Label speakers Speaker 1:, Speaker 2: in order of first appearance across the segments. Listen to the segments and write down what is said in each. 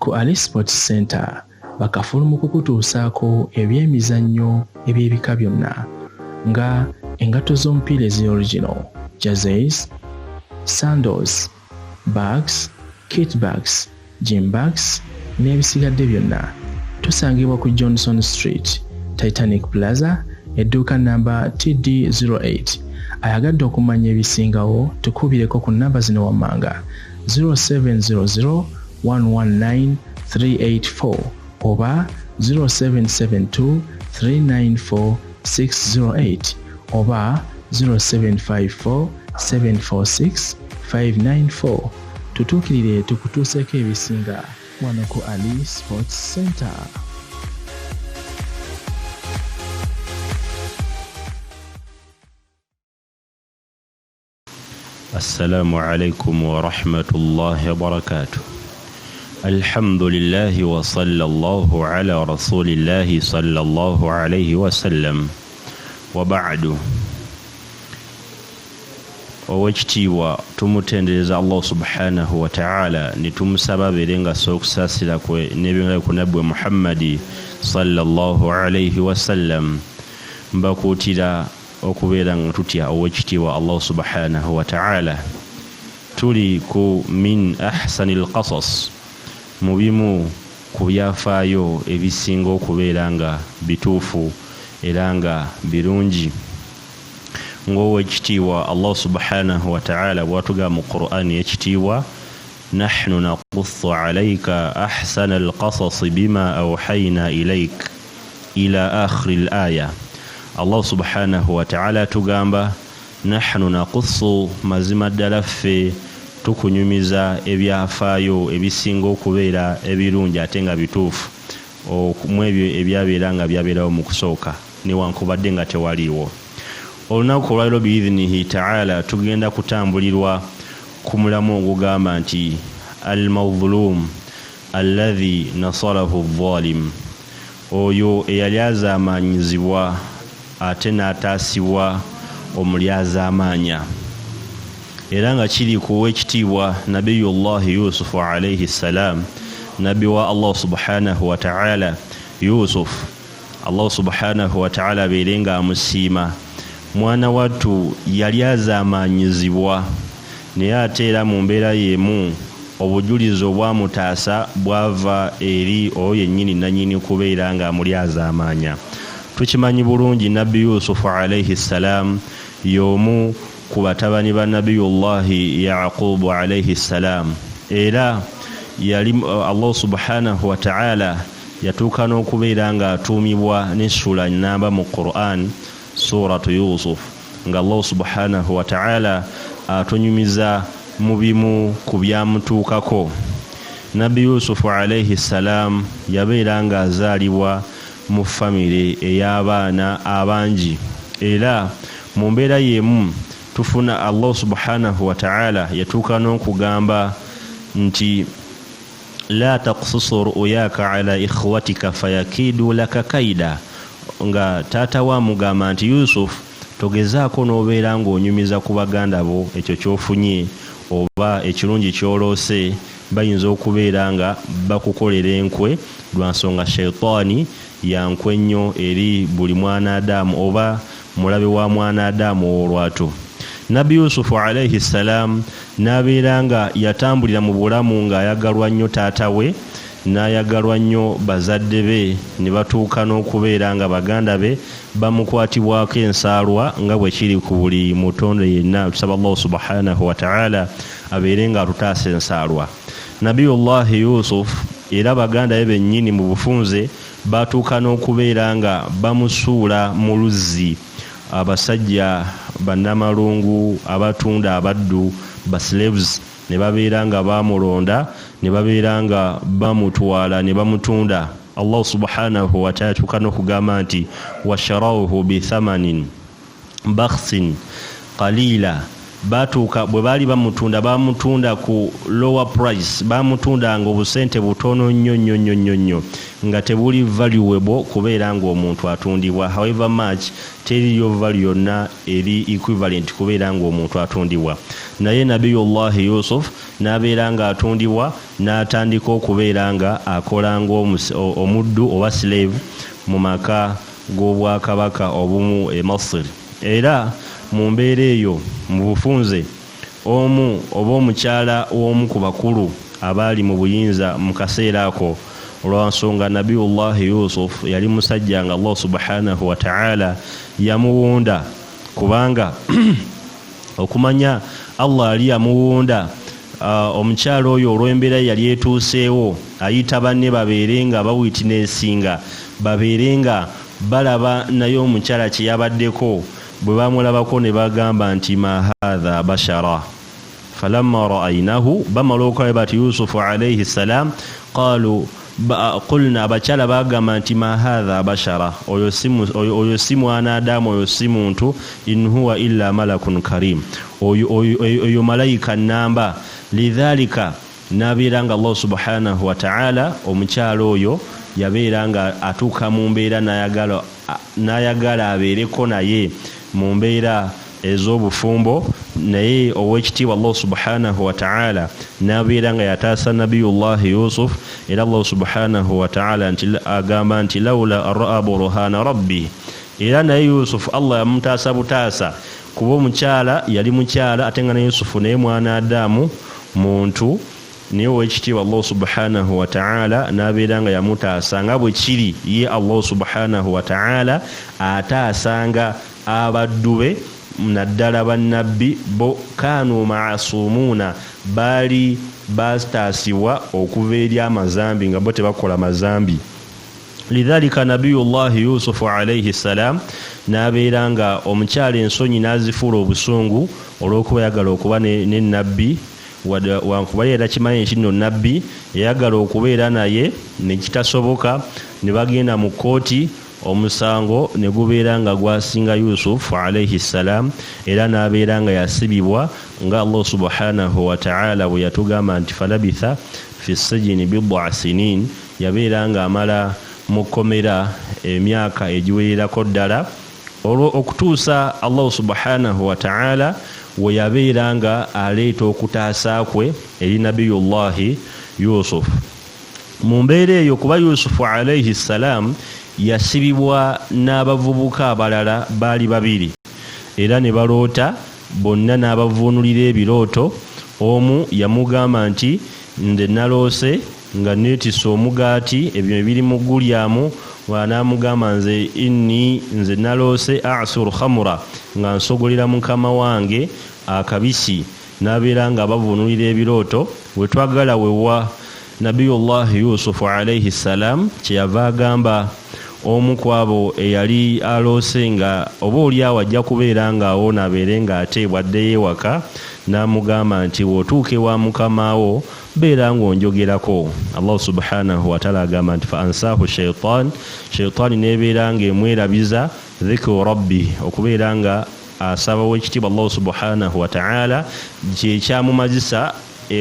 Speaker 1: ku Ali Sports Center bakafulu mu kukutuusaako ebyemizannyo eby'ebika byonna nga engatto z'omupiira ezi original, jerseys, sandals, bags, kit bags, gym bags n'ebisigadde byonna. Tusangibwa ku Johnson Street, Titanic Plaza, edduuka namba TD08. Ayagadde okumanya ebisingawo tukubireko ku namba zino wammanga 0700 119 384 oba 0772 394 608 oba 0754 746 594. Tutuukirire tukutuuseeko ebisinga wano ku Ali Sports Center.
Speaker 2: Assalamu alaikum wa rahmatullahi wa barakatuh. Alhamdulillahi wa sallallahu ala rasulillahi sallallahu alayhi wa sallam. Wa ba'du. Owekitiibwa tumutendereza Allah subhanahu wa ta'ala nitumusaba berenga sokusasira kwe nebinga ku nabbi Muhammadi sallallahu alayhi wa sallam. Mbakutira okubeera nga tutya owekitiibwa Allah subhanahu wa ta'ala. Tuli ku min ahsanil qasas, mu bimu ku byafaayo ebisinga okubeera nga bituufu era nga birungi. Ng'owekitiibwa Allah subhanahu wa ta'ala bw'atugamba mu Qur'ani ekitiibwa, nahnu naqussu alayka ahsanal qasas bima awhayna ilayk ila akhiril aya. Allah subhanahu wa ta'ala tugamba nahnu naqussu, mazima ddala ffe tukunyumiza ebyafaayo ebisinga okubeera ebirungi ate nga bituufu mu ebyo ebyabeera nga byabeerawo mu kusooka newankubadde nga tewaliiwo. Olunaku olwaliro biidhinihi ta'ala tugenda kutambulirwa ku mulamu ogugamba nti al-mazlum alladhi nasarahu adh-dhalim, oyo eyali azaamanyizibwa ate n'ataasibwa omulyazaamaanya. Era nga kiri ku ekitiibwa Nabiyullahi Yusuf alayhi salam, nabbi wa Allah subhanahu wa ta'ala Yusuf. Allah subhanahu wa ta'ala beerenga amusiima, mwana wattu yali azaamanyizibwa naye ate era mu mbeera y'emu obujulizi obwamutaasa bwava eri oyo yennyini nannyini kubeera nga amulyazaamaanya. Tukimanyi bulungi nabbi Yusuf alayhi salam y'omu ku batabani ba Nabiyullahi Yaqub alayhi salam, era yali Allah subhanahu wa ta'ala yatuuka n'okubeera nga atuumibwa n'essula nnamba mu Qur'an, suratu Yusuf, nga Allah subhanahu wa ta'ala atunyumiza mu bimu ku byamutuukako. Nabbi Yusuf alayhi salam yabeera nga azaalibwa mu famire ey'abaana abangi, era mu mbeera y'emu tufuna Allah subhanahu wa ta'ala yatuuka n'okugamba nti la taqsusu ru'yaka ala ikhwatika fayakidu laka kaida, nga taata wa mugamba nti Yusuf togezaako n'obeera ng'onyumiza ku baganda bo ekyo ky'ofunye oba ekirungi ky'oloose bayinza okubeera nga bakukolera enkwe, lwa nsonga shaitaani yankwe nnyo eri buli mwana Adamu oba mulabe wa mwana Adamu olwatu. Nabbi Yusuf alayhi salam n'abeera nga yatambulira mu bulamu ng'ayagalwa nnyo taata we, n'ayagalwa nnyo bazadde be, ne batuuka n'okubeera nga baganda be bamukwatibwako ensaalwa nga bwe kiri ku buli mutonde yenna. Tusaba Allah subhanahu wa ta'ala abeere nga atutaasa ensaalwa. Nabiyullahi Yusuf era baganda be bennyini mu bufunze batuuka n'okubeera nga bamusuula mu luzzi. Abasajja bannamalungu abatunda abaddu ba slaves ne babeera nga bamulonda, ne babeera nga bamutwala ne bamutunda. Allah subhanahu wa ta'ala tuuka n'okugamba nti washarawuhu bithamanin bakhsin qalila, batuuka bwe baali bamutunda ku lower price, bamutunda nga obusente butono nnyo nnyo nnyo nnyo nnyo. nga tebuli valuable kubeera ng'omuntu atundibwa. However much teriyo value yonna eri equivalent kubeera ng'omuntu atundibwa. Naye Nabiyullahi Yusuf n'abeera nga atundibwa, n'atandika okubeera nga akola ng'omuddu oba slave mu maka g'obwakabaka obumu e Masiri. Era mu mbeera eyo mu bufunze omu oba omukyala w'omu ku bakulu abaali mu buyinza mu kaseera ako, olwansonga Nabiyullahi Yusuf yali musajja nga Allah subhanahu wa ta'ala yamuwunda, kubanga okumanya Allah ali yamuwunda, omukyala oyo olw'embeera yali etuuseewo ayita banne babeere nga bawitnessinga, babeere nga balaba naye omukyala kye yabaddeko, bwe bamulabako ne bagamba nti ma hadha bashara. Falamma ra'aynahu, bamala okulaba bati Yusufu alayhi salam, qulna, abakyala bagamba nti ma hadha bashara, oyo si mwana Adamu, oyo si muntu, in huwa illa malakun karim, oyo malayika namba. Lidhalika nabeera nga Allah subhanahu wa ta'ala omukyala oyo yabeera nga atuuka mu mbeera n'ayagala abeereko naye mu mbeera ez'obufumbo, naye ow'ekitiibwa Allah subhanahu wa ta'ala nabeera nga yataasa Nabiyullahi Yusuf. Era Allah subhanahu wa ta'ala agamba nti lawla ra'a burhana rabbi, era naye Yusuf Allah yamutaasa butaasa kuba omukyala yali mukyala ate nga ne Yusufu naye mwana Adamu muntu, naye ow'ekitiibwa Allah subhanahu wa ta'ala nabeera nga yamutaasa nga bwe kiri ye Allah subhanahu wa ta'ala ataasanga abaddu be, naddala bannabbi bo kaanu ma'asumuuna, baali bastaasibwa okuva eri amazambi nga bo tebakola mazambi. Lidhalika Nabiyullahi Yusufu alayhi salam nabeera nga omukyala ensonyi nazifuula obusungu olw'okuba yagala okuba ne nabbi, wankuba era kimanyi kino nabbi yagala okubeera naye nekitasoboka, ne bagenda mu kooti, omusango ne gubeera nga gwasinga Yusuf alayhi salam, era n'abeera nga yasibibwa nga Allah subhanahu wa ta'ala bwe yatugamba nti falabitha fi sijini bid'a sinin, yabeera nga amala mu kkomera emyaka egiwererako ddala, okutuusa Allah subhanahu wa ta'ala we yabeera nga aleeta okutaasa kwe eri Nabiyullahi Yusuf. Mu mbeera eyo, kuba Yusufu alayhi salam yasibibwa n'abavubuka abalala baali babiri, era ne baloota bonna n'abavuunulira ebirooto. Omu yamugamba nti nze naloose nga neetisse omugaati, ebyo ebiri mu gulyamu, n'amugamba nze naloose asuru khamura, nga nsogolera mukama wange akabisi. N'abeera nga bavuunulira ebirooto. We twagala wewa Nabiyullahi Yusufu alayhi salam kyeyava agamba omu ku abo eyali aloose nga oba oliawo ajja kubeera nga awo nabeere nga ateebwa addeyo ewaka, n'amugamba nti wootuuke wa mukama wo beera ng'onjogerako. Allah subhanahu wa ta'ala agamba nti fa ansaahu shaytaani nebeera nga emwerabiza dhikru rabbi, okubeera nga asaba w'ekitiibwa Allah subhanahu wa ta'ala kyekyamumazisa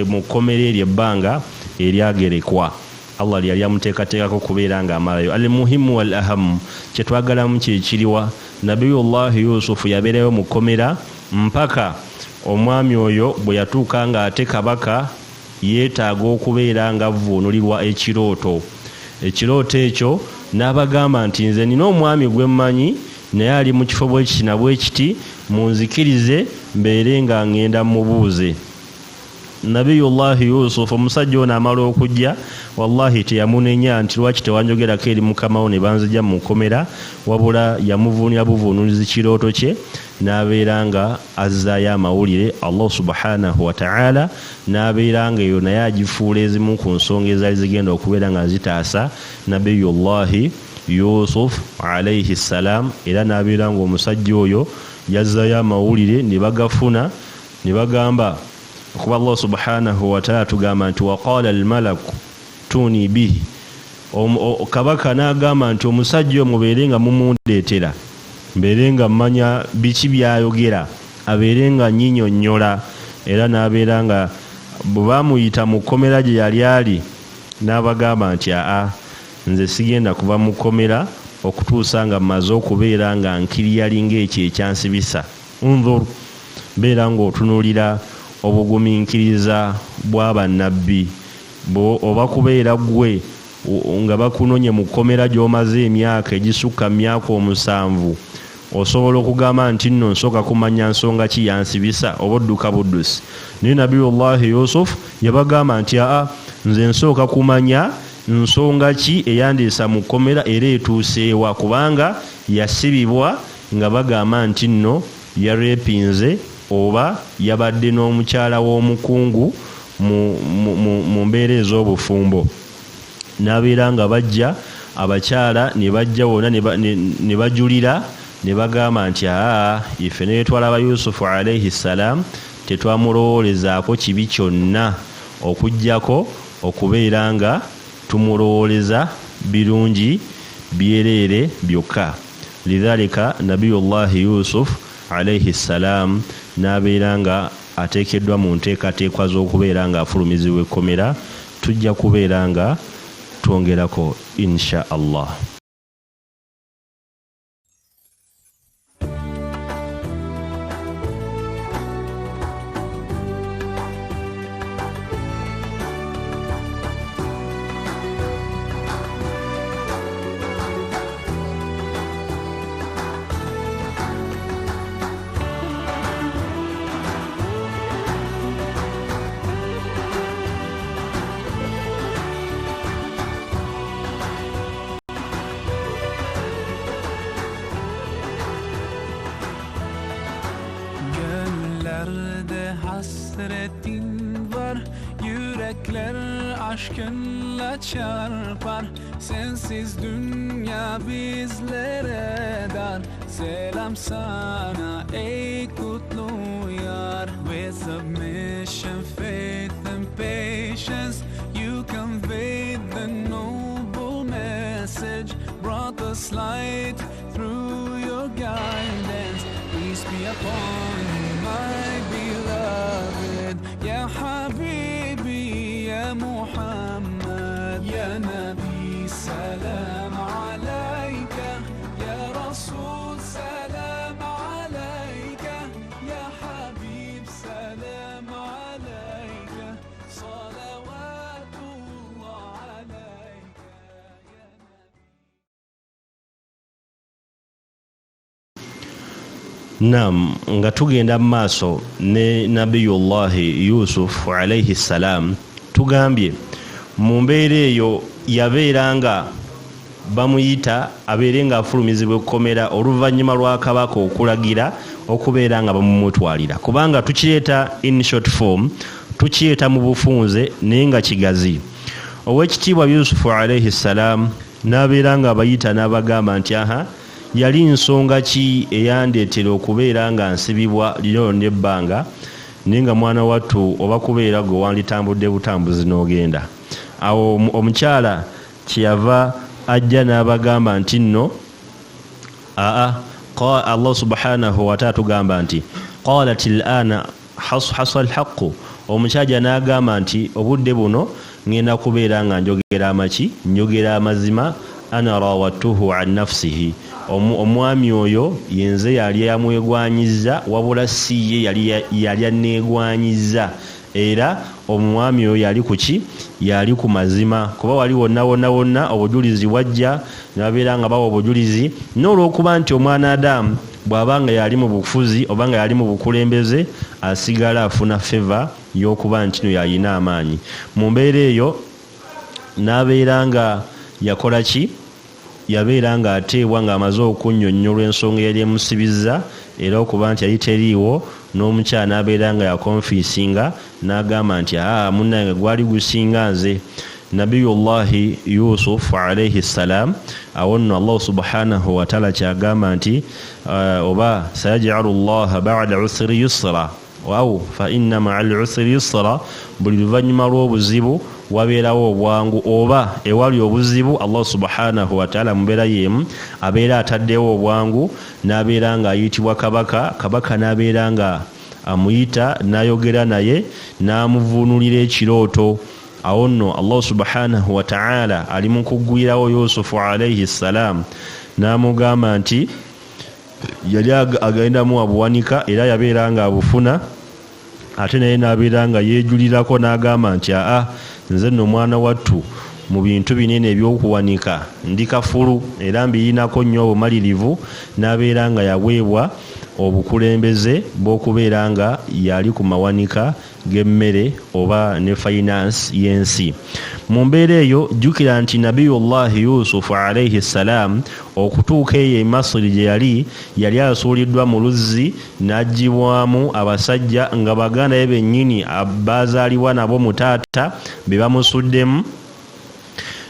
Speaker 2: mu kkomera eryo ebbanga eryagerekwa. Allah yali amuteekateekako kubeera nga amalayo. Al-muhimu wal ahamu, kyetwagalamu kyekiriwa Nabiyullahi Yusufu yabeerayo mu kkomera mpaka omwami oyo bwe yatuuka nga ate kabaka yeetaaga okubeera nga avvuunulirwa ekirooto. Ekirooto ekyo n'abagamba nti nze nina omwami gwe mmanyi, naye ali mu kifo bwe kiti na bwe kiti, munzikirize mbeere nga ngenda mubuuze. Nabiyullahi Yusuf omusajja ono amala okujja, wallahi teyamunenya nti lwaki tewanjogerako eri mukama wo ne banzija mu kkomera, wabula yamuvuunira buvuunulizi kirooto kye, n'abeera nga azzaayo amawulire. Allah subhanahu wa ta'ala n'abeera nga eyo naye agifuula ezimu ku nsonga ezaali zigenda okubeera nga zitaasa Nabiyullahi Yusuf alayhi salam. Era n'abeera nga omusajja oyo yazzaayo amawulire ne bagafuna, ne bagamba kuba Allah subhanahu wa ta'ala tugamba nti waqala al-malaku tuni bihi, kabaka n'agamba nti omusajja oyo mubeere nga mumundeetera, mbeere nga mmanya biki byayogera, abeere nga nnyinnyonnyola. Era n'abeera nga bwe baamuyita mu kkomera gye yali ali, n'abagamba nti nze sigenda kuva mu kkomera okutuusa nga mmaze okubeera nga nkiriyalinga ekyo ekyansibisa. Unzur, beera ng'otunuulira obugumiikiriza bw'abannabbi oba kubeera gwe nga bakunonye mu kkomera gy'omaze emyaka egisukka myaka 7 osobola okugamba nti nno nsooka kumanya nsonga ki yansibisa oba odduka buddusi. Naye Nabiyullahi Yusuf yabagamba nti nze nsooka kumanya nsonga ki eyandeesa mu kkomera era etuuseewa, kubanga yasibibwa nga bagamba nti nno yarepinze oba yabadde n'omukyala w'omukungu mu mbeera ez'obufumbo. N'abeera nga bajja abakyala ne bajja wonna ne bajulira ne bagamba nti ife ne twalaba Yusufu alayhi salam tetwamulowolezaako kibi kyonna okuggyako okubeera nga tumulowooleza birungi byereere byokka. Lidhalika Nabiyullahi Yusuf alayhi salam n'abeera nga ateekeddwa mu nteekateekwa z'okubeera nga afulumizibwa ekkomera. Tujja kubeera nga twongerako insha Allah.
Speaker 3: Hasretin var, yürekler aşkınla çarpar. Sensiz dünya bizlere dar. Selam sana ey kutlu yar. With submission, faith and patience, you conveyed the noble message. Brought us light through your guidance. Peace be upon you, my beloved. Ya Habibi, Ya Muhammad, Ya Nabi, salam alayka. Ya Rasul, salam alayka. Ya Habib, salam alayka. Salawatullah alayka, Ya Nabi.
Speaker 2: Naam, nga tugenda mu maaso ne Nabiyullahi Yusuf alayhi salam, tugambye mu mbeera eyo yabeera nga bamuyita abeere nga afulumizibwa ekkomera oluvannyuma lwa kabaka okulagira okubeera nga bamumutwalira, kubanga tukireeta in short form, tukireeta mu bufunze naye nga kigazi. Owekitiibwa Yusufu alayhi salam n'abeera nga abayita n'abagamba nti yali nsonga ki eyandeetera okubeera nga nsibibwa lino n'ebbanga, naye nga mwana wattu oba kubeera gwe wanditambudde butambuzi n'ogenda. Awo omukyala kyeyava ajja n'abagamba nti nno Allah subhanahu wa ta'ala tugamba nti qalat al-ana hasal haqqu. Omukyajja n'agamba nti obudde buno ngenda kubeera nga njogera amazima. Ana rawattuhu an nafsihi. Omwami oyo yenze yali yamwegwanyiza, wabula si ye yali aneegwanyiza. Era omwami oyo yali kuki? Yali ku mazima, kuba wali wonna obujulizi wajja nabeera nga bawa obujulizi. N'olwokuba nti omwana Adamu bw'aba nga yali mu bufuzi oba nga yali mu bukulembeze, asigala afuna feva y'okuba nti no yalina amaanyi. Mu mbeera eyo n'abeera nga yakola ki? Yabeera nga ateebwa ng'amaze okunnyonnyolwa ensonga yali emusibiza, era okuba nti yali teriiwo, n'omukyala n'abeera nga yakonfiisinga n'agamba nti munnange gwali gusinga nze. Nabiyullahi Yusuf alayhi salam, awo nno Allah subhanahu wa ta'ala kyagamba nti oba sayaj'alu Allah ba'da usri yusra aw fa inna ma'al usri yusra, buli luvannyuma lw'obuzibu wabeerawo obwangu, oba ewali obuzibu Allah subhanahu wa ta'ala mubeera yemu abeera ataddewo obwangu, n'abeera nga ayitibwa kabaka n'abeera nga amuyita n'ayogera naye n'amuvuunulira ekirooto. awo nno Allah subhanahu wa ta'ala ali mu kuggwirawo Yusufu alayhi salam n'amugamba nti yali agendamu abuwanika era yabeera nga abufuna ate naye n'abeera nga yeejulirako n'agamba nti nze nno mwana wattu mu bintu binene ebyokuwanika ndi kafulu era mbiyinako nnyo obumalirivu, n'abeera nga yaweebwa obukulembeze bw'okubeera nga yali ku mawanika g'emmere oba ne finance y'ensi. Mu mbeera eyo jjukira nti nabiyullahi Yusufu alayhi salam okutuuka eyo e Masiri gye yali asuuliddwa mu luzzi n'aggyibwamu abasajja nga baganda be bennyini baazaalibwa nabo mu taata be bamusuddemu,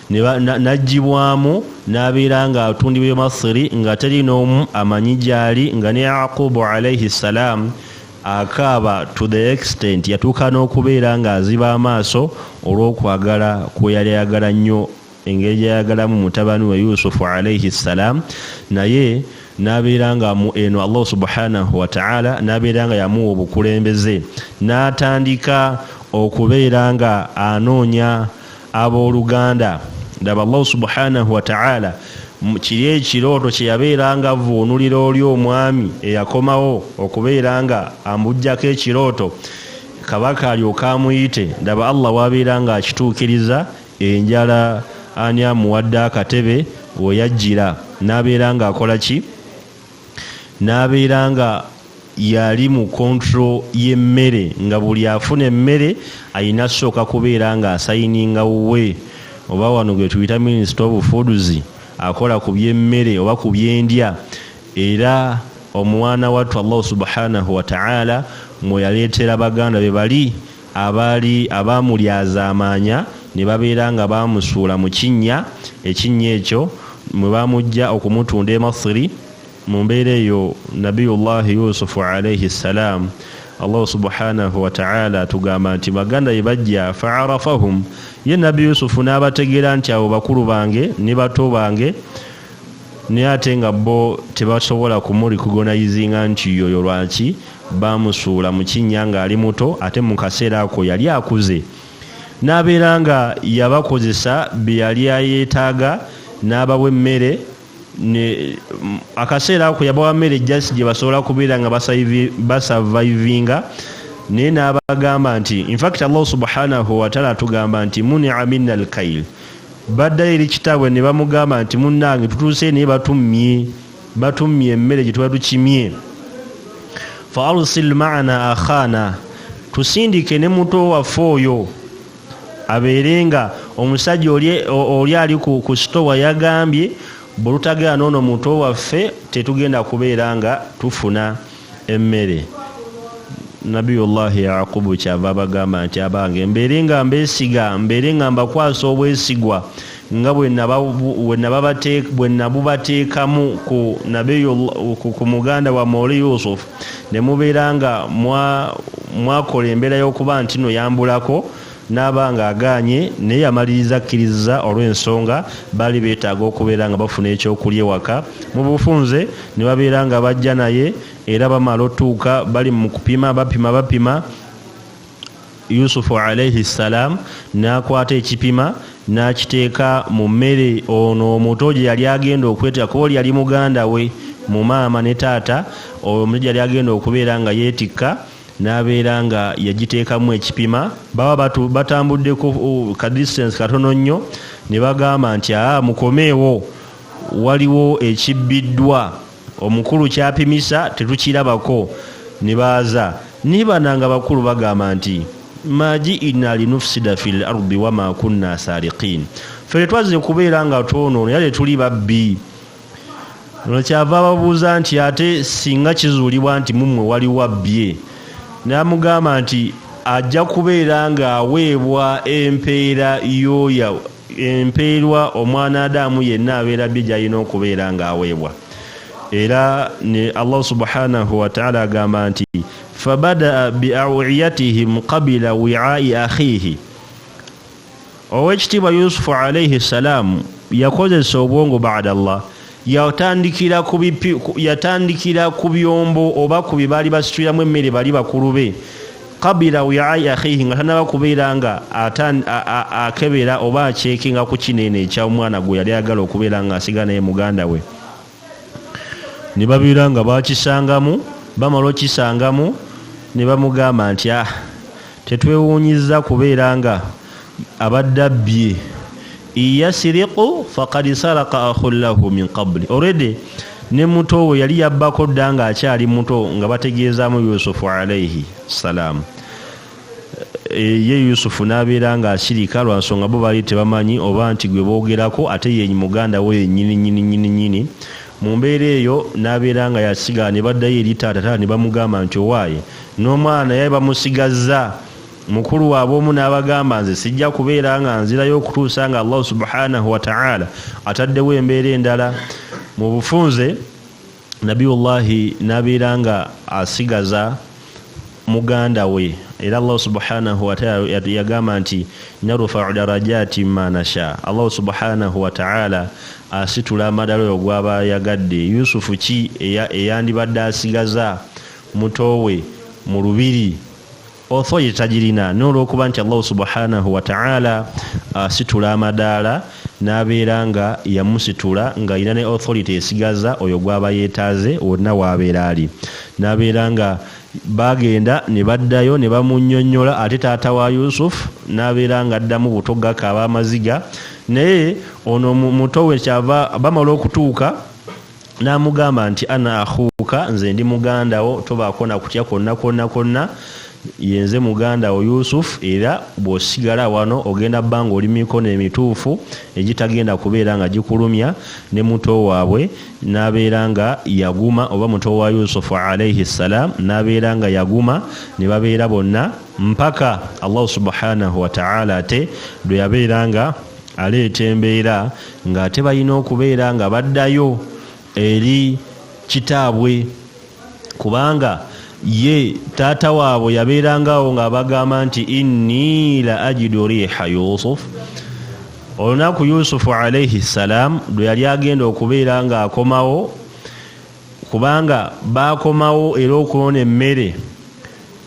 Speaker 2: n'aggyibwamu n'abeera nga atundibwa e Masiri nga teri n'omu amanyi gy'ali, nga ne Yaqubu alayhi salam akaaba to the extent yatuuka n'okubeera nga aziba amaaso olw'okwagala kwe yali ayagala nnyo engeri gy'ayagalamu mutabani we Yusufu alayhi salam, naye n'abeera nga eno Allah subhanahu wa ta'ala n'abeera nga yamuwa obukulembeze, n'atandika okubeera nga anoonya abooluganda. Ndaba Allah subhanahu wa ta'ala kiri ekirooto kye yabeera nga avvuunulira oli omwami eyakomawo okubeera nga ambujjako ekirooto kabaka alyoka amuyite. Ndaba Allah wabeera nga akituukiriza, enjala ani amuwadde akatebe we yajjira, n'abeera nga akola ki? N'abeera nga yali mu kontro y'emmere, nga buli afuna emmere ayina sooka kubeera nga asayininga wuwe, oba wano gwe tuyita Minister of Foods akola ku by'emmere oba ku by'endya. Era omwana wattu Allah subhanahu wa ta'ala mwe yaleetera baganda be bali abaamulyazaamaanya ne babeera nga baamusuula mu kinnya, ekinnya ekyo mwe baamujja okumutunda e Masiri. Mu mbeera eyo nabiyullahi Yusufu alayhi salam Allah subhanahu wa ta'ala tugamba nti baganda ye bajja fa'arafahum, ye Nabi Yusufu n'abategeera nti abo bakulu bange ne bato bange, naye ate nga bo tebasobola kumurikugonizinga nti yoyo lwaki bamusuula mu kinnya ng'ali muto, ate mu kaseera ako yali akuze. N'abeera nga yabakozesa bye yali ayeetaaga, n'abawa emmere. Akaseera ako yabawa mmere just gye basobola kubeera nga basurvivinga, naye n'abagamba nti in fact Allah subhanahu wa ta'ala tugamba nti munia minna al-kail, baddayo eri kitaabwe ne bamugamba nti munnange tutuuse naye batummye emmere gye tuba tukimye, fa arsil ma'ana akhana, tusindike ne muto waffe oyo abeere nga omusajja oli ali ku sitowa yagambye bulutagala noono muto waffe tetugenda kubeera nga tufuna emmere. Nabiyullahi Yaqubu kyava bagamba nti abange mbeere nga mbeesiga, mbeere nga mbakwasa obwesigwa nga bwe nabubateekamu ku muganda wa Mawli Yusufu, ne mubeera nga mwakola embeera y'okuba nti no yambulako, n'abanga agaanye naye yamaliriza akkiriza olw'ensonga baali beetaaga okubeera nga bafuna ekyokulya ewaka. Mu bufunze ne babeera nga bajja naye, era bamala otuuka bali mu kupima bapima. Yusufu alayhi salam n'akwata ekipima n'akiteeka mu mmere ono omuto gye yali agenda okwetika, kuba oli yali muganda we mu maama ne taata, omusajja yali agenda okubeera nga yeetikka, n'abeera nga yagiteekamu ekipima. Baba batambuddeko ka distance katono nnyo, ne bagamba nti mukomeewo, waliwo ekibbiddwa, omukulu kyapimisa tetukirabako. Ne baaza nibananga bakulu bagamba nti maji'ina linufsida fil ardi wama kunna sariqin, ffe twaze kubeera nga twonoona yale tuli babbi. Kyava babuuza nti ate singa kizuulibwa nti mumwe wali wabbye, n'amugamba nti ajja kubeera ng'aweebwa empeera yoya, empeerwa omwana Adamu yenna abeera bye gy'alina okubeera ng'aweebwa. Era ne Allah subhanahu wa ta'ala agamba nti fabadaa biawiyatihim qabila wi'ai akhihi. Owekitiibwa Yusufu alayhi salam yakozesa obwongo ba'da Allah, yatandikira ku byombo oba ku bye baali basituliramu emmere bali bakulu be, qabila wi'ai akhihi nga tanaba kubeera nga akebera oba acekinga ku kinene ekya omwana gwe yali agala okubeera nga asiga naye muganda we. Ne babeera nga bakisangamu, bamala okisangamu ne bamugamba nti tetwewuunyiza kubeera nga abadde abbye, iyasiriqu faqad saraka akhun lahu min qabli. Already ne muto we yali yabbako dda nga akyali muto nga bategeezaamu Yusufu alayhi salam. Ye Yusufu n'abeera nga asirika lwa nsonga bo baali tebamanyi oba nti gwe boogerako ate ye muganda we nyini. Mu mbeera eyo n'abeera nga yasiga ne baddayo eri taata ne bamugamba nti owaaye n'omwana yaye bamusigazza. Mukulu waabwe omu n'abagamba nze sijja kubeera nga nzirayo okutuusa nga Allah subhanahu wa ta'ala ataddewo embeera endala. Mu bufunze Nabiyullahi n'abeera nga asigaza muganda we, era Allah subhanahu wa ta'ala yagamba nti narfa'u darajati ma nasha. Allah subhanahu wa ta'ala asitula amadalo oyo gw'aba yagadde. Yusufu ki eyandibadde asigaza muto we mu lubiri authority tagirina, n'olwokuba nti Allah subhanahu wa ta'ala asitula amadaala n'abeera nga yamusitula nga ina ne authority esigaza oyo gw'aba yeetaaze wonna w'abeera ali. N'abeera nga bagenda ne baddayo ne bamunnyonnyola ate taata wa Yusufu n'abeera nga addamu butoga kaaba amaziga. Naye ono muto we kyava bamala okutuuka n'amugamba nti ana akhuuka, nze ndi muganda wo, tobaako na kutya konna yenze muganda wo Yusufu, era bw'osigala wano ogenda bbanga oli mikono emituufu egitagenda kubeera nga gikulumya. Ne muto waabwe n'abeera nga yaguma, oba muto wa Yusufu alayhi salam n'abeera nga yaguma, ne babeera bonna mpaka Allah subhanahu wa ta'ala ate lwe yabeera nga aleeta embeera nga ate balina okubeera nga baddayo eri kitaabwe, kubanga ye taata waabwe yabeerangawo ng'abagamba nti inni la ajidu riha Yusuf. Olunaku Yusufu alayhi salam lwe yali agenda okubeera ng'akomawo, kubanga baakomawo era okuwona emmere,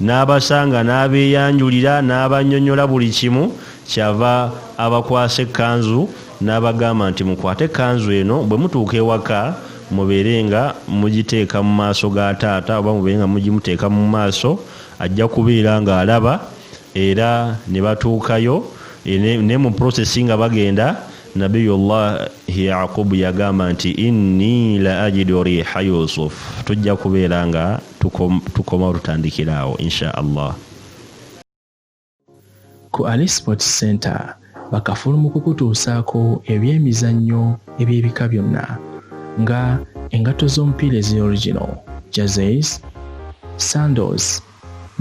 Speaker 2: n'abasanga n'abeeyanjulira n'abannyonnyola buli kimu, kyava abakwasa ekkanzu n'abagamba nti mukwate ekkanzu eno, bwe mutuuka ewaka mubeere nga mugiteeka mu maaso ga taata, oba mubeere nga mugimuteeka mu maaso, ajja kubeera nga alaba. Era ne batuukayo ne mu processi nga bagenda, Nabiyullahi Yaqubu yagamba nti inni la ajidu riha Yusuf. Tujja kubeera nga tukoma tutandikiraawo insha Allah.
Speaker 1: Ku Ali Sports Center bakafulumu kukutuusaako ebyemizannyo eby'ebika byonna nga engato z'omupiira ez'original, jerseys, sandals,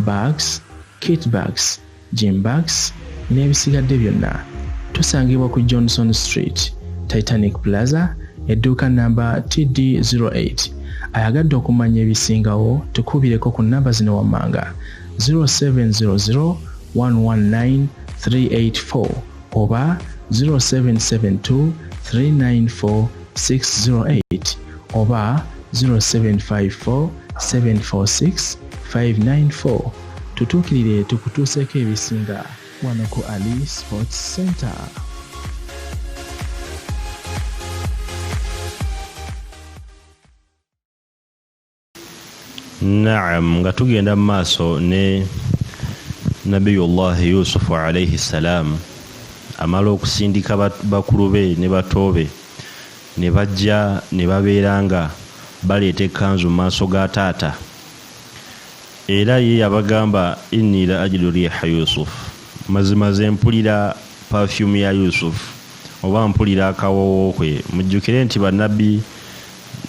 Speaker 1: bags, kit bags, gym bags n'ebisigadde byonna. Tusangibwa ku Johnson Street, Titanic Plaza, edduuka namba TD08. Ayagadde okumanya ebisingawo tukubireko ku namba zino wammanga 0700 119 384 oba 0772 394 608 oba 0754 746 594. Tutuukirire tukutuuseeko ebisinga wano ku Ali Sports Center.
Speaker 2: Naam, nga tugenda mu maaso ne Nabiyullahi Yusufu alayhi salam amala okusindika bakulu be ne bato be, ne bajja ne babeera nga baleeta ekkanzu mu maaso ga taata. Era ye yabagamba inni la ajidu riha Yusuf, mazimaze mpulira perfume ya Yusuf oba mpulira akawoowo kwe. Mujjukire nti bannabbi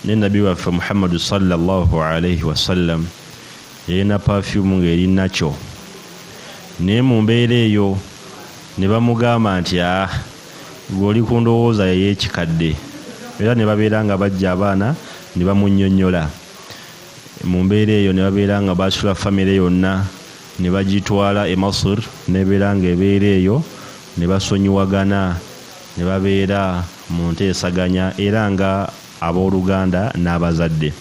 Speaker 2: ne nabbi waffe Muhammadu sallallahu alayhi wasallam yalina perfume ng'eri nakyo. Naye mu mbeera eyo ne bamugamba nti gw'oli ku ndowooza ey'ekikadde. Era ne babeera nga bajja abaana ne bamunnyonnyola. Mu mbeera eyo ne babeera nga basula famire yonna ne bagitwala e Masir, nebeera nga ebeera eyo ne basonyiwagana, ne babeera mu nteesaganya era nga abooluganda n'abazadde.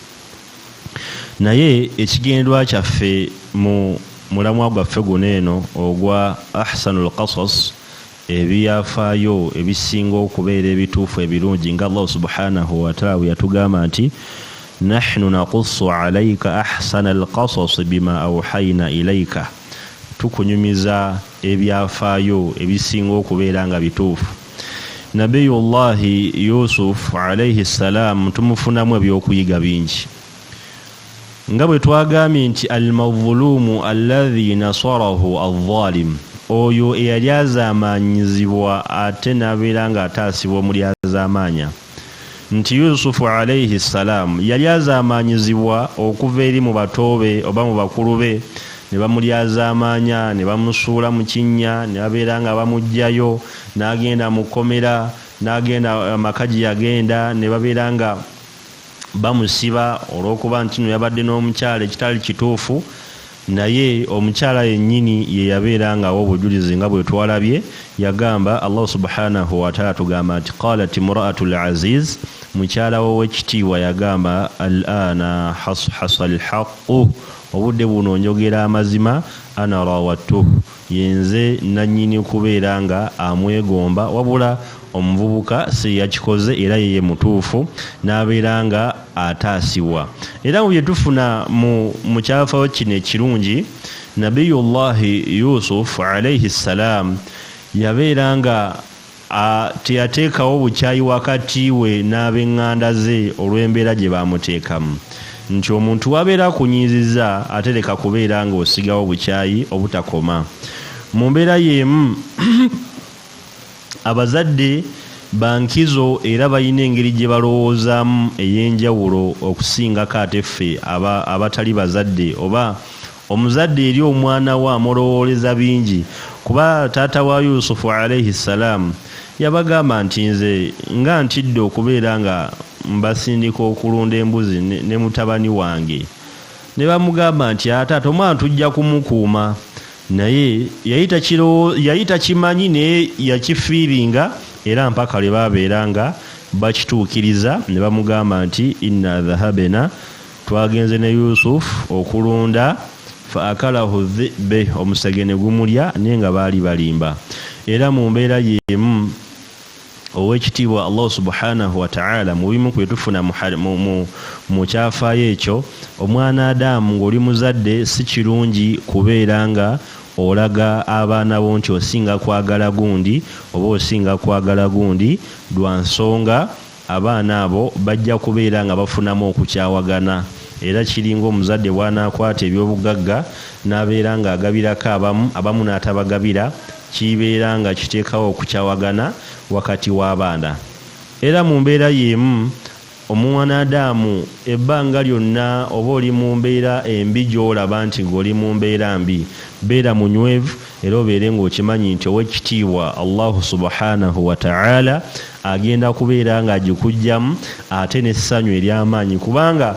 Speaker 2: Naye ekigendwa kyaffe mu mulamwa gwaffe guno eno ogwa ahsanul qasas ebyafaayo ebisinga okubeera ebituufu ebirungi nga Allah subhanahu wa ta'ala yatugamba nti nahnu naqussu alayka ahsanal qasas bima awhayna ilayka, tukunyumiza ebyafaayo ebisinga okubeera nga bituufu. Nabiyullahi Yusuf alayhi salam tumufunamu ebyokuyiga bingi, nga bwe twagambye nti almazlumu alladhi nasarahu alzalim, oyo eyali azaamanyizibwa ate nabeera nga ataasibwa omuli azaamanya, nti Yusufu alayhi salam yali azaamanyizibwa okuva eri mu batoobe oba mu bakulu be, ne bamulyazaamanya ne bamusuula mu kinnya, ne babeera nga bamugjayo n'agenda mu kkomera, n'agenda amaka gye yagenda ne babeera nga bamusiba olw'okuba nti no yabadde n'omukyala ekitali kituufu, naye omukyala yennyini ye yabeera nga obujulizi nga bwe twalabye. Yagamba Allah subhanahu wa ta'ala tugamba nti qalat imra'atul aziz, mukyala w'ekitiibwa yagamba al'ana hasal haqqu, obudde buno njogera amazima, ana rawattuhu, yenze nannyini kubeera nga amwegomba, wabula omuvubuka si yakikoze era yeye mutuufu n'abeera nga ataasibwa. Era mu bye tufuna mu kyafaayo kino ekirungi, Nabiyullahi Yusuf alayhi salam yabeera nga teyateekawo bukyayi wakati we n'ab'eŋŋanda ze olw'embeera gye baamuteekamu, nti omuntu wabeera akunyiizizza atereka kubeera nga osigawo bukyayi obutakoma. Mu mbeera y'emu abazadde bankizo era balina engeri gye balowoozaamu ey'enjawulo okusingako ate ffe abatali bazadde, oba omuzadde eri omwana we amulowooleza bingi. Kuba taata wa Yusufu alayhi salam yabagamba nti nze nga ntidde okubeera nga mbasindika okulunda embuzi ne mutabani wange, ne bamugamba nti taata omwana tujja kumukuuma, naye yali takimanyi naye yakifiiringa, era mpaka lwe babeera nga bakituukiriza ne bamugamba nti inna dhahabna, twagenze ne Yusuf okulunda, fa akalahu dhibe, omusege ne gumulya, naye nga baali balimba. Era mu mbeera y'emu ow'ekitiibwa Allah subhanahu wa ta'ala mu bimu kwe tufuna mu kyafaayo ekyo, omwana Adamu ng'oli muzadde si kirungi kubeera nga olaga abaana bo nti osinga kwagala gundi oba osinga kwagala gundi, lwa nsonga abaana abo bajja kubeera nga bafunamu okukyawagana. Era kiringa omuzadde bw'anaakwata ebyobugagga n'abeera nga agabirako abamu n'atabagabira, kibeera nga kiteekawo okukyawagana wakati w'abaana. Era mu mbeera y'emu omwana Adamu ebbanga lyonna oba oli mu mbeera embi gy'olaba nti ng'oli mu mbeera mbi, beera munywevu era obeere ng'okimanyi nti ow'ekitiibwa Allahu subhanahu wa ta'ala agenda kubeera ng'agikugjamu ate n'essanyu ery'amaanyi. Kubanga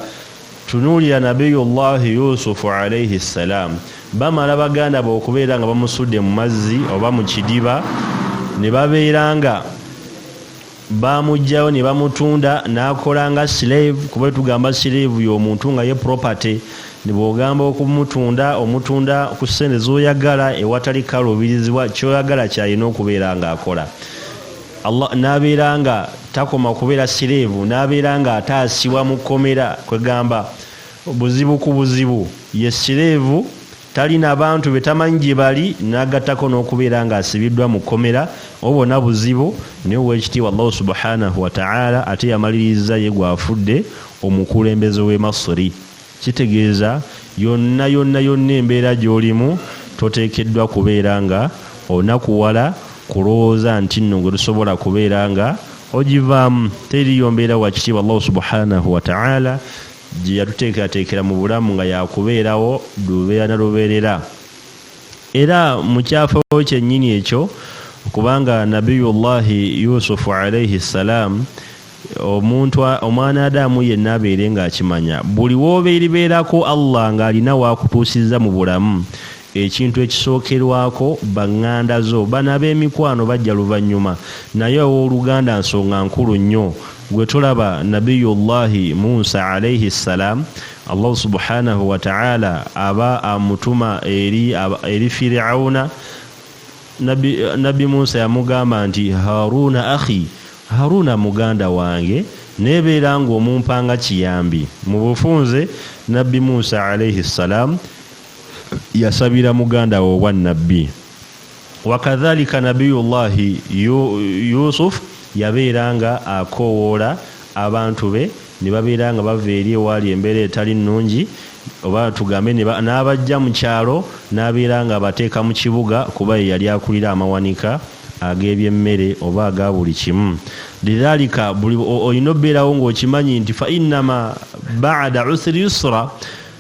Speaker 2: tunuulira Nabiyullahi Yusufu alayhi salam, bamala baganda be okubeera nga bamusudde mu mazzi oba mu kidiba, ne babeera nga bamugjayo ne bamutunda n'akola nga slave. Kuba tugamba slave y'omuntu nga ye property, ne bw'ogamba okumutunda omutunda ku ssente z'oyagala ewatali kaluubirizibwa, ky'oyagala kyalina okubeera ng'akola. Allah n'abeera nga takoma kubeera slave, n'abeera nga ataasibwa mu kkomera, kwegamba buzibu ku buzibu. Ye slave talina bantu be tamanyi gye bali, n'agattako n'okubeera ng'asibiddwa mu kkomera, obona buzibu. Naye ow'ekitiibwa Allah subhanahu wa ta'ala ate yamaliriza ye gwafudde omukulembeze w'e Masiri. Kitegeeza yonna embeera gy'olimu toteekeddwa kubeera nga onakuwala kulowooza nti nno gwe tusobola kubeera nga ogivaamu. Teriyo mbeera wa kitiibwa Allah subhanahu wa ta'ala gye yatuteekerateekera mu bulamu nga yakubeerawo lubeera na lubeerera. Era mu kyafaayo kyennyini ekyo, kubanga Nabiyullahi Yusufu alayhi salam omwana Adamu yenna abeere ng'akimanya, buli w'obeeribeerako Allah ng'alina waakutuusizza mu bulamu, ekintu ekisookerwako baŋŋanda zo, bana b'emikwano bajja luvannyuma, naye owooluganda nsonga nkulu nnyo. gwe tulaba nabiyullahi Musa alayhi salam, Allah subhanahu wa ta'ala aba amutuma eri Firauna. Nabi Musa yamugamba nti Haruna akhi, Haruna muganda wange, nebeera ng'omumpanga kiyambi. Mu bufunze Nabi Musa alayhi salam yasabira muganda we obwa nabbi. Wakadhalika nabiyullahi Yusuf yabeeranga akowoola abantu be ne babeeranga bava eri ewaali embeera etali nnungi, oba tugambe n'abajja mu kyalo n'abeeranga abateeka mu kibuga kuba ye yali akulira amawanika ag'ebyemmere oba aga buli kimu. Lidhalika olina obbeerawo ng'okimanyi nti fa innama ba'da usri yusra,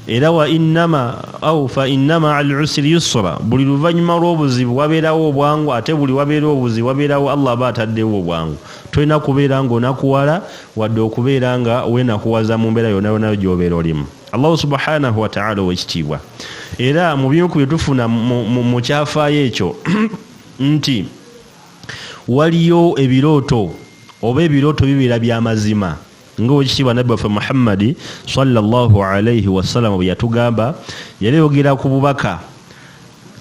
Speaker 2: era wa innama al usri yusra, buli luvannyuma lw'obuzibu wabeerawo obwangu, ate buli wabeerawo obuzibu wabeerawo Allah aba ataddewo obwangu. Tolina kubeera ng'onakuwala wadde okubeera nga weenakuwaza mu mbeera yonna yonna gy'obeera olimu. Allah subhanahu wa ta'ala ow'ekitiibwa, era mu bimu ku bye tufuna mu kyafaayo ekyo nti waliyo ebirooto oba ebirooto bibeera by'amazima, ng'owekitiibwa Nabbi waffe Muhammadi sallallahu alayhi wasallam bwe yatugamba. Yali yogera ku bubaka,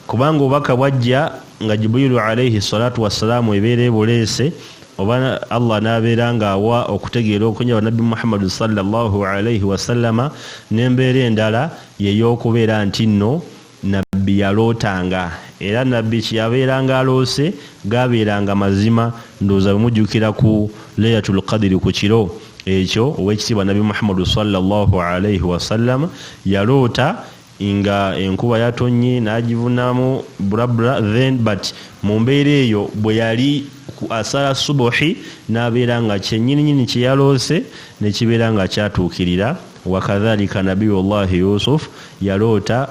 Speaker 2: kubanga obubaka bwajja nga Jibrilu alayhi salatu wassalamu ebeera ebuleese, oba Allah n'abeera ng'awa okutegeera okunyaba Nabbi Muhammad sallallahu alayhi wasallama, n'embeera endala y'ey'okubeera nti nno nabbi yalootanga, era nabbi kyabeeranga aloose gaabeeranga mazima. Ndowooza bemujjukira ku Laylatul Qadri ku kiro ekyo ow'ekitiibwa Nabbi Muhammad sallallahu alayhi wasallam yaloota nga enkuba yatonnye n'agivunamu bulabula, then but mu mbeera eyo bwe yali ku asala subuhi n'abeera nga kyennyininyini kye yaloose ne kibeera nga kyatuukirira. Wakadhalika nabiyullahi Yusuf yaloota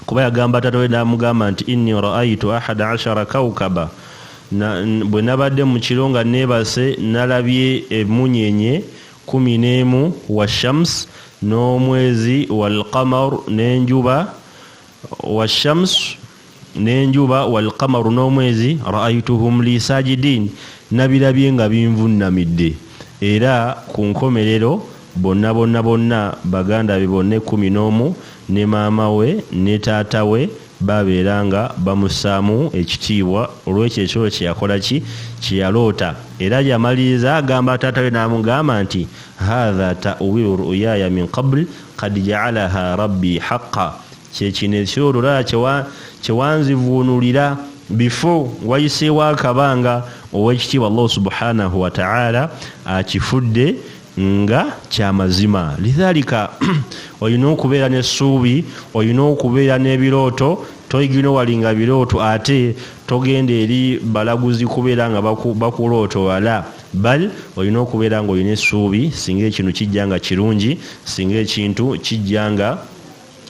Speaker 2: kuba yagamba taata we n'amugamba nti inni ra'aytu 11 kawkaba, bwe nabadde mu kiro nga neebase nalabye emunyenye 11 wa shams n'omwezi wal qamar n'enjuba, wa shams n'enjuba wal qamar n'omwezi, ra'aytuhum li sajidin, nabirabye nga binvunnamidde. Era ku nkomerero bonna baganda be bonna 11 ne maama we ne taata we babeeranga bamusaamu ekitiibwa olw'ekyo ekyo kye yakola kye yaloota. Era yamaliriza agamba taata we n'amugamba nti hadha ta'wilu ru'yaya min qabl qad ja'alaha rabbi haqqan, kyekino ekyolulala kyewanzivuunulira before wayiseewo akabanga, ow'ekitiibwa Allah subhanahu wa ta'ala akifudde nga kyamazima. Lidhalika olina okubeera n'essuubi, olina okubeera n'ebirooto, toyigina walinga birooto ate togenda eri balaguzi kubeera nga bakulooto wala, bal olina okubeera nga olina essuubi singa ekintu kijja nga kirungi, singa ekintu kijja nga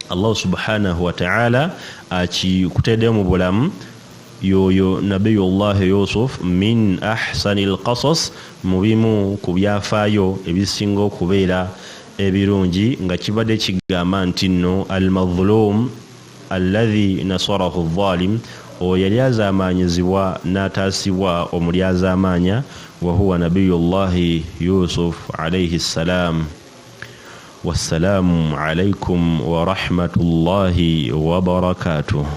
Speaker 2: Allah subhanahu wa ta'ala akikutedde mu bulamu. Yoyo nabiyullahi Yusuf min ahsanil qasas, mu bimu ku byafaayo ebisinga okubeera ebirungi nga kibadde kigamba nti nno al-mazlum alladhi nasarahu adh-dhalim, oyo yali azaamaanyizibwa n'ataasibwa omuli azaamaanya, wa huwa nabiyullahi Yusuf alayhi salam. Wassalamu alaykum wa rahmatullahi wa barakatuh.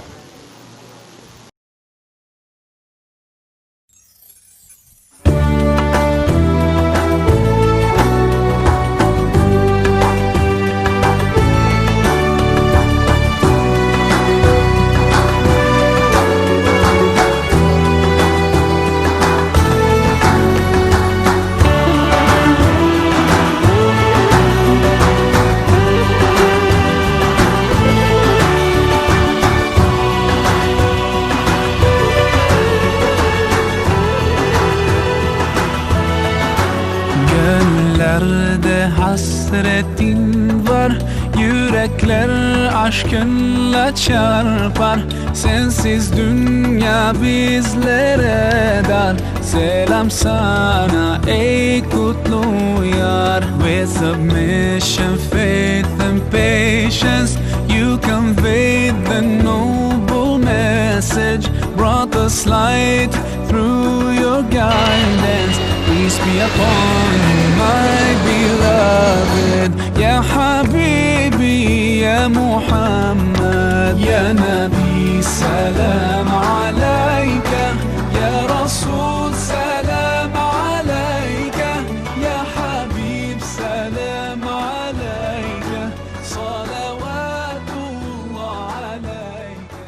Speaker 3: Hasretin var, yürekler aşkınla çarpar. Sensiz dünya bizlere dar. Selam sana ey kutlu yar. With submission, faith and patience, you conveyed the noble message, brought us light through your guidance. Peace peace be upon you, my beloved. Ya Habibi, Ya Muhammad, Ya Nabi, salam alayka. Ya Rasul, salam alayka. Ya Habib, salam alayka. Salawatullah alayka,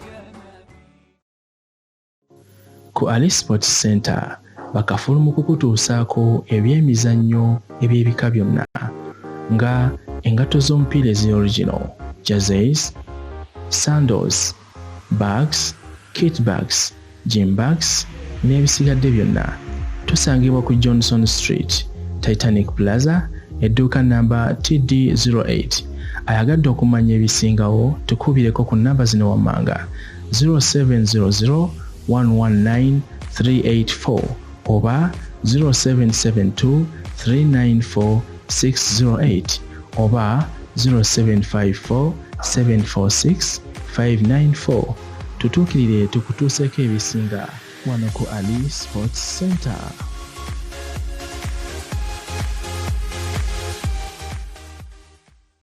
Speaker 3: Ya Nabi.
Speaker 1: Ku Ali Sports Center bakafulu mu kukutuusaako ebyemizannyo eby'ebika byonna nga engatto z'omupiira ezi-original, jerseys, sandals, bags, kit bags, gym bags n'ebisigadde byonna. Tusangibwa ku Johnson Street, Titanic Plaza, edduuka namba TD08. Ayagadde okumanya ebisingawo tukubireko ku namba zino wammanga 0700 119 384 oba 0772 394 608 oba 0754 746 594. Tutuukirire tukutuuseeko ebisinga wano ku Ali Sports Center.